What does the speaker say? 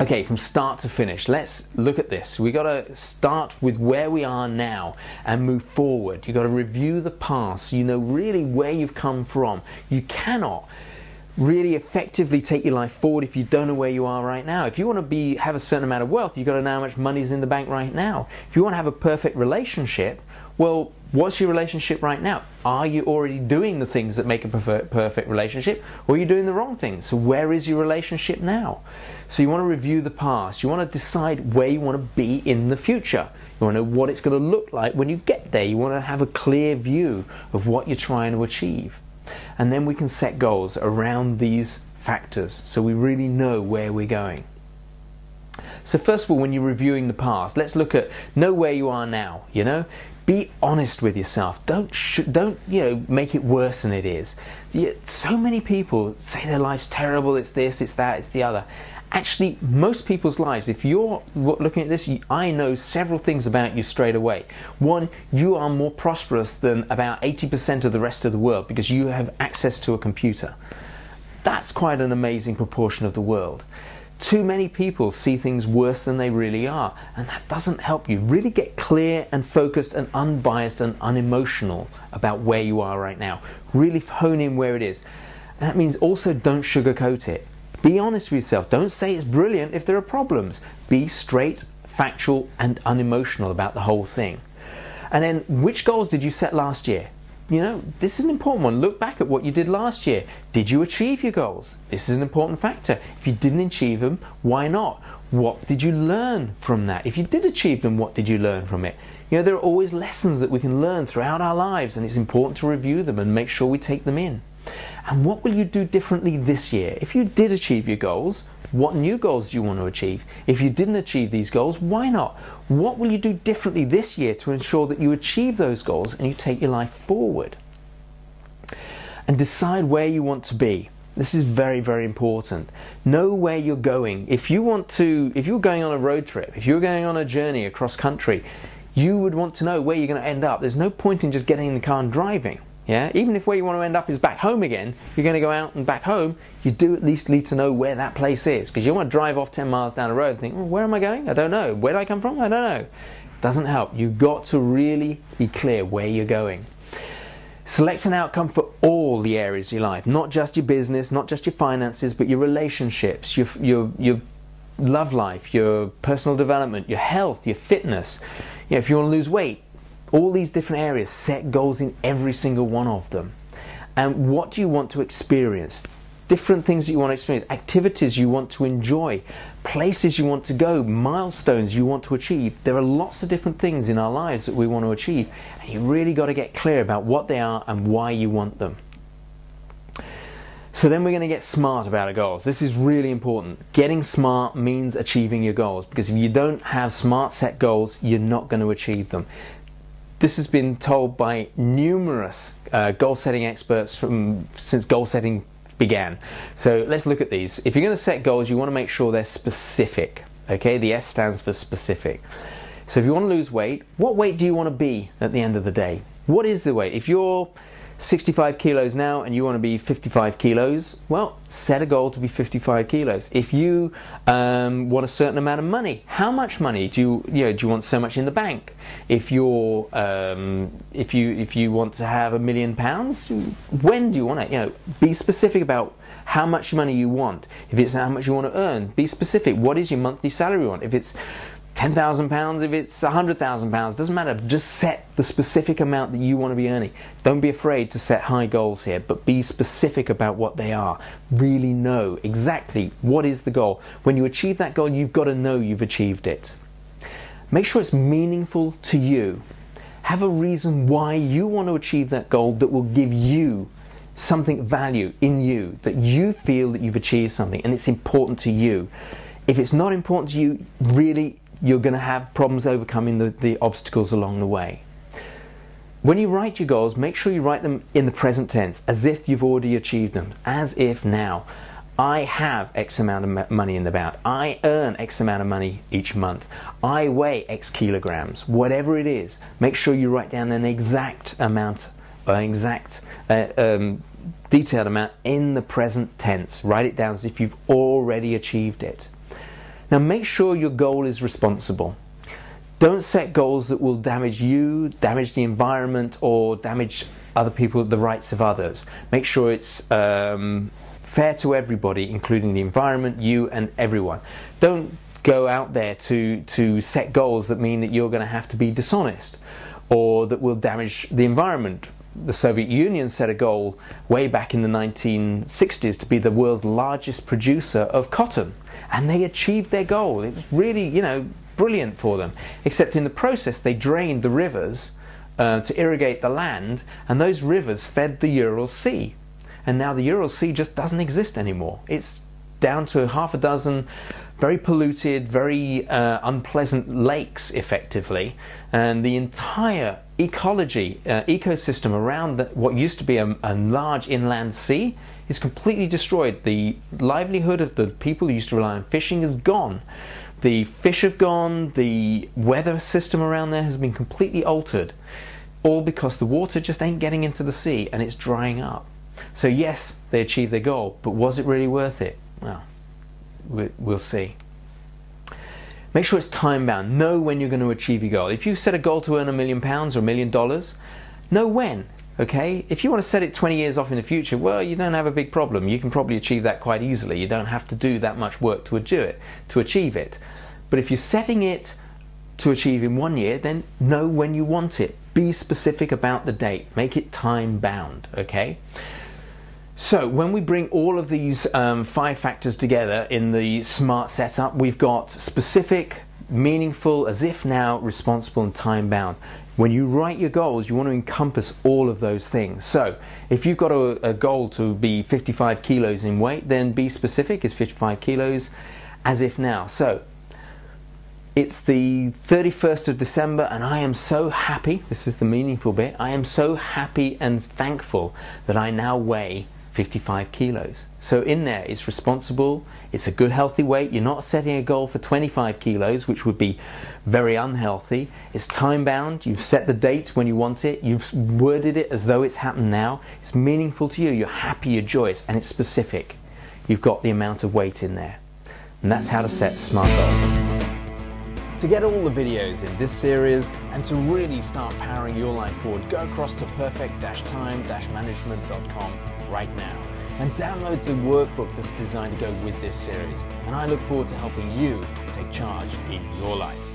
Okay, from start to finish, let's look at this. We got to start with where we are now and move forward. You got to review the past. You know really where you've come from. You cannot really effectively take your life forward if you don't know where you are right now. If you want to have a certain amount of wealth, you've got to know how much money is in the bank right now. If you want to have a perfect relationship, well, what's your relationship right now? Are you already doing the things that make a perfect relationship, or are you doing the wrong things? So where is your relationship now? So you want to review the past. You want to decide where you want to be in the future. You want to know what it's going to look like when you get there. You want to have a clear view of what you're trying to achieve. And then we can set goals around these factors so we really know where we're going. So first of all, when you're reviewing the past, let's know where you are now, you know? Be honest with yourself. Don't make it worse than it is. So many people say their life's terrible, it's this, it's that, it's the other. Actually, most people's lives, if you're looking at this, I know several things about you straight away. One, you are more prosperous than about 80% of the rest of the world because you have access to a computer. That's quite an amazing proportion of the world. Too many people see things worse than they really are, and that doesn't help you. Really get clear and focused and unbiased and unemotional about where you are right now. Really hone in where it is. And that means also don't sugarcoat it. Be honest with yourself. Don't say it's brilliant if there are problems. Be straight, factual, and unemotional about the whole thing. And then, which goals did you set last year? You know, this is an important one. Look back at what you did last year. Did you achieve your goals? This is an important factor. If you didn't achieve them, why not? What did you learn from that? If you did achieve them, what did you learn from it? You know, there are always lessons that we can learn throughout our lives, and it's important to review them and make sure we take them in. And what will you do differently this year? If you did achieve your goals, what new goals do you want to achieve? If you didn't achieve these goals, why not? What will you do differently this year to ensure that you achieve those goals and you take your life forward? And decide where you want to be. This is very, very important. Know where you're going. If you're going on a road trip, if you're going on a journey across country, you would want to know where you're going to end up. There's no point in just getting in the car and driving. Yeah? Even if where you want to end up is back home again, you're going to go out and back home, you do at least need to know where that place is. Because you don't want to drive off 10 miles down the road and think, oh, where am I going? I don't know. Where do I come from? I don't know. Doesn't help. You've got to really be clear where you're going. Select an outcome for all the areas of your life, not just your business, not just your finances, but your relationships, your love life, your personal development, your health, your fitness. You know, if you want to lose weight, all these different areas, set goals in every single one of them. And what do you want to experience? Different things that you want to experience, activities you want to enjoy, places you want to go, milestones you want to achieve. There are lots of different things in our lives that we want to achieve, and you really got to get clear about what they are and why you want them. So then we're going to get smart about our goals. This is really important. Getting smart means achieving your goals, because if you don't have smart set goals, you're not going to achieve them. This has been told by numerous goal-setting experts since goal-setting began. So let's look at these. If you're going to set goals, you want to make sure they're specific. Okay, the S stands for specific. So if you want to lose weight, what weight do you want to be at the end of the day? What is the weight? If you're 65 kilos now and you want to be 55 kilos, well, set a goal to be 55 kilos. If you want a certain amount of money, how much money do you want so much in the bank? If you're if you want to have £1 million, when do you want it? Be specific about how much money you want. If it's how much you want to earn, be specific. What is your monthly salary want? If it's £10,000, if it's £100,000, doesn't matter. Just set the specific amount that you want to be earning. Don't be afraid to set high goals here, but be specific about what they are. Really know exactly what is the goal. When you achieve that goal, you've got to know you've achieved it. Make sure it's meaningful to you. Have a reason why you want to achieve that goal that will give you something value in you, that you feel that you've achieved something and it's important to you. If it's not important to you, really, you're going to have problems overcoming the obstacles along the way. When you write your goals, make sure you write them in the present tense, as if you've already achieved them, as if now. I have X amount of money in the bank. I earn X amount of money each month. I weigh X kilograms. Whatever it is, make sure you write down an exact amount, detailed amount in the present tense. Write it down as if you've already achieved it. Now make sure your goal is responsible. Don't set goals that will damage you, damage the environment, or damage other people, the rights of others. Make sure it's fair to everybody, including the environment, you and everyone. Don't go out there to set goals that mean that you're going to have to be dishonest or that will damage the environment. The Soviet Union set a goal way back in the 1960s to be the world's largest producer of cotton, and they achieved their goal. It was really, you know, brilliant for them, except in the process they drained the rivers to irrigate the land, and those rivers fed the Ural Sea, and now the Ural Sea just doesn't exist anymore. It's down to half a dozen very polluted, very unpleasant lakes effectively, and the entire ecology, ecosystem around what used to be a large inland sea is completely destroyed. The livelihood of the people who used to rely on fishing is gone. The fish have gone, the weather system around there has been completely altered, all because the water just ain't getting into the sea and it's drying up. So yes, they achieved their goal, but was it really worth it? Well, we'll see. Make sure it's time bound. Know when you're going to achieve your goal. If you set a goal to earn £1 million or $1 million, know when. Okay, if you want to set it 20 years off in the future, well, you don't have a big problem. You can probably achieve that quite easily. You don't have to do that much work to achieve it. But if you're setting it to achieve in 1 year, then know when you want it. Be specific about the date. Make it time bound, okay? So when we bring all of these 5 factors together in the SMART setup, we've got specific, meaningful, as if now, responsible, and time bound. When you write your goals, you want to encompass all of those things. So if you've got a goal to be 55 kilos in weight, then be specific. It's 55 kilos, as if now. So it's the 31st of December, and I am so happy, this is the meaningful bit, I am so happy and thankful that I now weigh 55 kilos. So in there, it's responsible, it's a good healthy weight. You're not setting a goal for 25 kilos, which would be very unhealthy. It's time bound, you've set the date when you want it, you've worded it as though it's happened now. It's meaningful to you, you're happy, you're joyous, and it's specific. You've got the amount of weight in there. And that's how to set SMART goals. To get all the videos in this series and to really start powering your life forward, go across to perfect-time-management.com right now and download the workbook that's designed to go with this series. And I look forward to helping you take charge in your life.